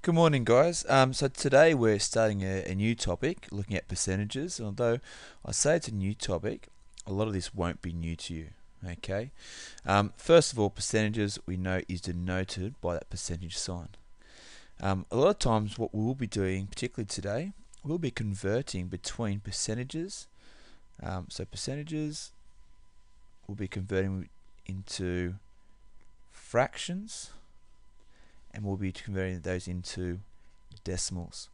Good morning, guys. So today we're starting a new topic, looking at percentages. Although I say it's a new topic, a lot of this won't be new to you. Okay. First of all, percentages we know is denoted by that percentage sign. A lot of times, what we'll be doing, particularly today, we'll be converting between percentages. So percentages will be converting into fractions, and we'll be converting those into decimals.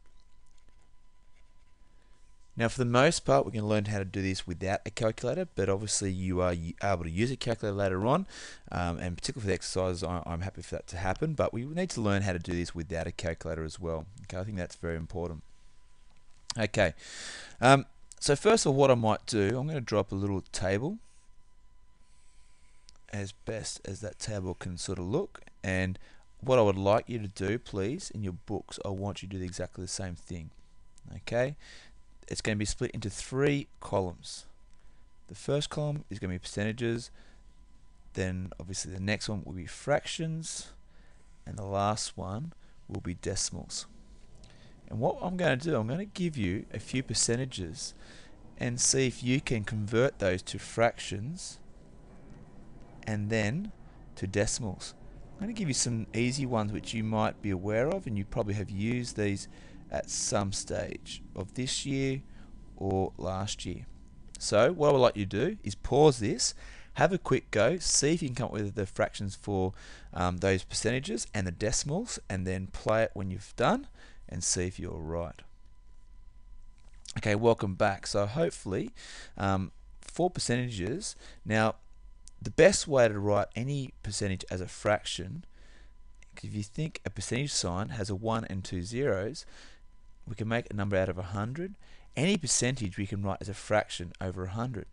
Now, for the most part, we're going to learn how to do this without a calculator, but obviously you are able to use a calculator later on, and particularly for the exercises, I'm happy for that to happen, but we need to learn how to do this without a calculator as well. Okay, I think that's very important. Okay, so first of all, what I might do, I'm going to drop a little table as best as that table can sort of look, and what I would like you to do, please, in your books, I want you to do exactly the same thing. Okay, it's going to be split into 3 columns. The first column is going to be percentages, then obviously the next one will be fractions, and the last one will be decimals. And what I'm going to do, I'm going to give you a few percentages and see if you can convert those to fractions and then to decimals. I'm going to give you some easy ones which you might be aware of, and you probably have used these at some stage of this year or last year. So what I would like you to do is pause this, have a quick go, see if you can come up with the fractions for those percentages and the decimals, and then play it when you've done and see if you're right. Okay, welcome back. So hopefully for percentages, now the best way to write any percentage as a fraction, if you think a percentage sign has a 1 and 2 zeros, we can make a number out of 100. Any percentage we can write as a fraction over 100.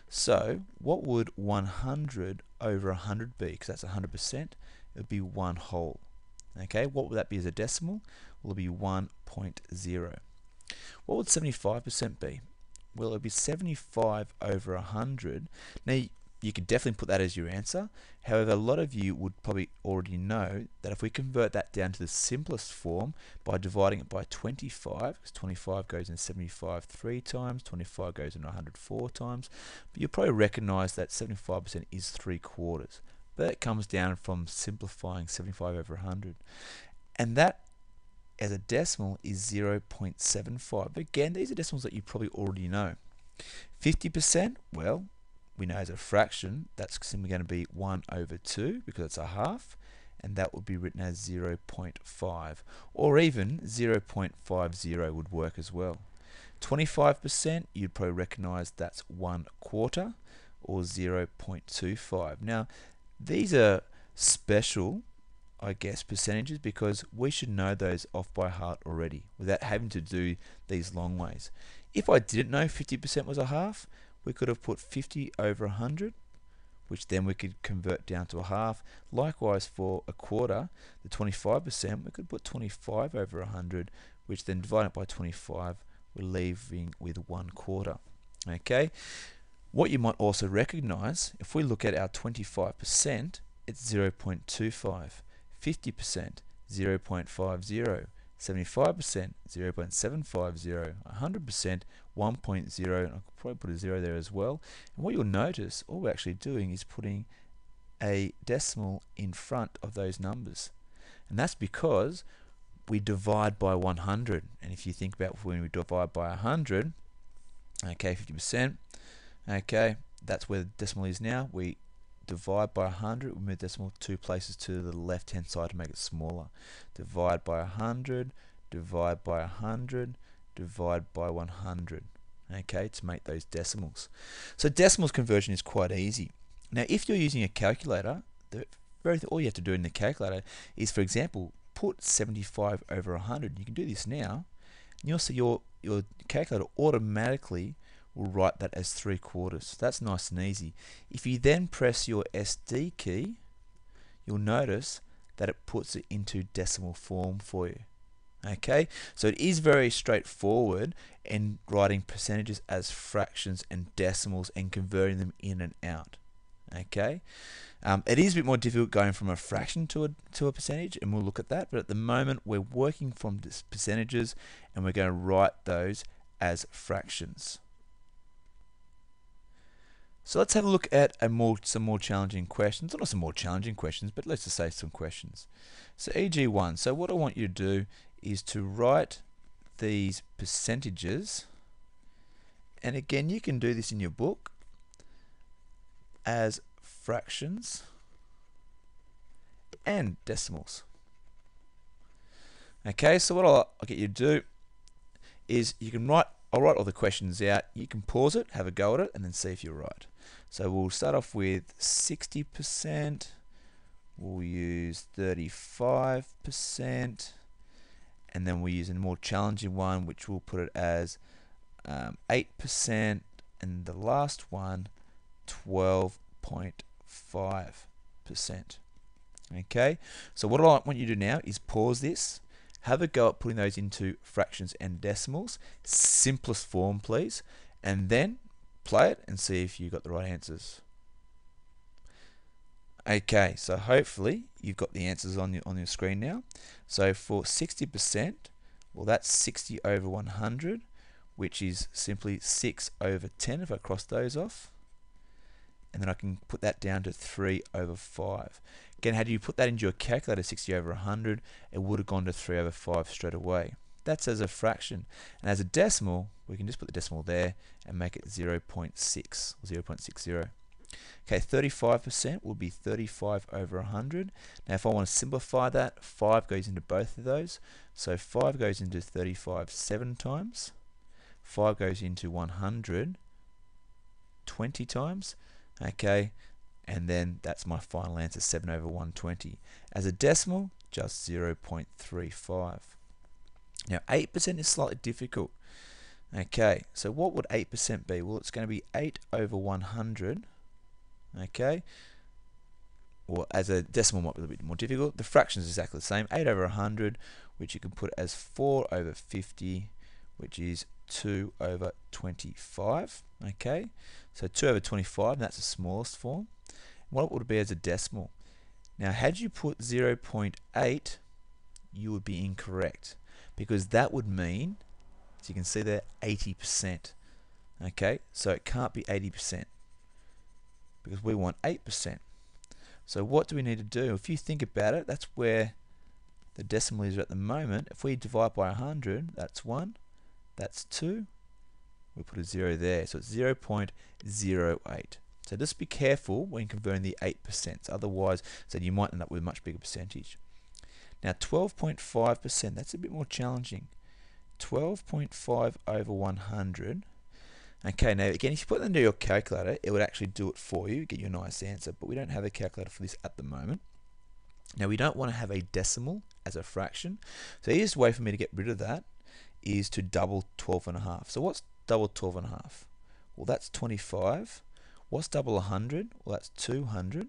So what would 100 over 100 be? Because that's 100%. It would be 1 whole. Okay, what would that be as a decimal? Well, it would be 1.0. What would 75% be? Well, it would be 75 over 100. Now, you could definitely put that as your answer. However, a lot of you would probably already know that if we convert that down to the simplest form by dividing it by 25, because 25 goes in 75 3 times, 25 goes in 100 4 times, but you'll probably recognize that 75% is 3/4. But it comes down from simplifying 75 over 100. And that as a decimal is 0.75. Again, these are decimals that you probably already know. 50%, well, we know as a fraction, that's simply going to be 1 over 2 because it's a half, and that would be written as 0.5, or even 0.50 would work as well. 25%, you'd probably recognize that's 1/4, or 0.25. Now, these are special, I guess, percentages because we should know those off by heart already without having to do these long ways. If I didn't know 50% was a half, we could have put 50 over 100, which then we could convert down to a half. Likewise for a quarter, the 25%, we could put 25 over 100, which then divided by 25, we're leaving with 1/4. Okay. What you might also recognize, if we look at our 25%, it's 0.25, 50%, 0.50, 75%, 0.750, 100%, 1.0, and I could probably put a 0 there as well. And what you'll notice, all we're actually doing is putting a decimal in front of those numbers. And that's because we divide by 100. And if you think about when we divide by 100, okay, 50%, okay, that's where the decimal is now. We divide by 100, we move the decimal 2 places to the left hand side to make it smaller. Divide by 100, divide by 100, divide by 100, okay, to make those decimals. So decimals conversion is quite easy. Now, if you're using a calculator, all you have to do in the calculator is, for example, put 75 over 100. You can do this now, and you'll see your calculator automatically will write that as 3/4. That's nice and easy. If you then press your SD key, you'll notice that it puts it into decimal form for you. Okay, so it is very straightforward in writing percentages as fractions and decimals and converting them in and out. Okay, it is a bit more difficult going from a fraction to a percentage, and we'll look at that. But at the moment, we're working from percentages, and we're going to write those as fractions. So let's have a look at some more challenging questions. Not some more challenging questions, but let's just say some questions. So EG1. So what I want you to do is to write these percentages, and again, you can do this in your book as fractions and decimals. Okay, so what I'll get you to do is I'll write all the questions out. You can pause it, have a go at it, and then see if you're right. So we'll start off with 60%. We'll use 35%. And then we'll use a more challenging one, which we'll put it as 8%. And the last one, 12.5%. Okay, so what I want you to do now is pause this. Have a go at putting those into fractions and decimals. Simplest form, please. And then play it and see if you got the right answers. Okay, so hopefully you've got the answers on your screen now. So for 60%, well, that's 60 over 100, which is simply 6 over 10 if I cross those off. And then I can put that down to 3 over 5. Again, had you put that into your calculator, 60 over 100, it would have gone to 3 over 5 straight away. That's as a fraction. And as a decimal, we can just put the decimal there and make it 0.6 or 0.60. Okay, 35% will be 35 over 100. Now, if I want to simplify that, 5 goes into both of those. So 5 goes into 35 7 times. 5 goes into 100 20 times. Okay, and then that's my final answer, 7 over 120. As a decimal, just 0.35. Now 8% is slightly difficult. Okay, so what would 8% be? Well, it's going to be 8 over 100. Okay, well, as a decimal might be a little bit more difficult. The fraction is exactly the same, 8 over 100, which you can put as 4 over 50, which is 2 over 25. Okay, so 2 over 25, and that's the smallest form. What would it be as a decimal? Now, had you put 0.8, you would be incorrect, because that would mean, as you can see there, 80%. Okay, so it can't be 80%, because we want 8%. So what do we need to do? If you think about it, that's where the decimal is at the moment. If we divide by 100, that's 1, that's 2, we put a 0 there, so it's 0.08. So just be careful when converting the 8%, otherwise so you might end up with a much bigger percentage. Now 12.5%, that's a bit more challenging. 12.5 over 100. Okay, now again, if you put that into your calculator, it would actually do it for you, get you a nice answer, but we don't have a calculator for this at the moment. Now we don't want to have a decimal as a fraction, so the easiest way for me to get rid of that is to double 12.5. So what's double 12.5? Well, that's 25. What's double 100? Well, that's 200.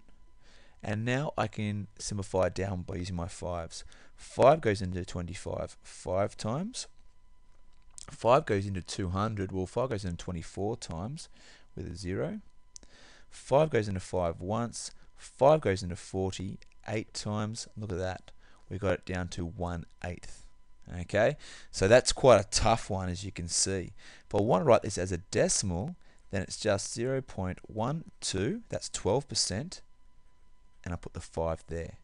And now I can simplify it down by using my 5s. 5 goes into 25 5 times. 5 goes into 200. Well, 5 goes into 24 times with a 0. 5 goes into 5 once. 5 goes into 40 8 times. Look at that. We got it down to 1/8. Okay, so that's quite a tough one, as you can see. If I want to write this as a decimal, then it's just 0.12, that's 12%, and I put the 5 there.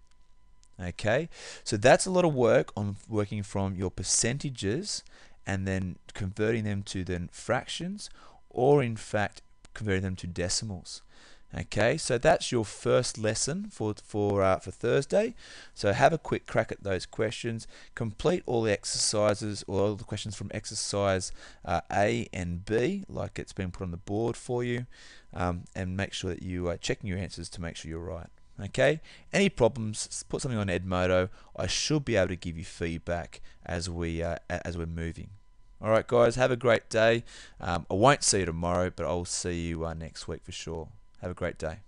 Okay, so that's a lot of work on working from your percentages and then converting them to then fractions, or in fact converting them to decimals. Okay, so that's your first lesson for Thursday. So have a quick crack at those questions. Complete all the exercises, or all the questions from exercise A and B, like it's been put on the board for you, and make sure that you are checking your answers to make sure you're right. Okay, any problems, put something on Edmodo. I should be able to give you feedback as we're moving. All right, guys, have a great day. I won't see you tomorrow, but I'll see you next week for sure. Have a great day.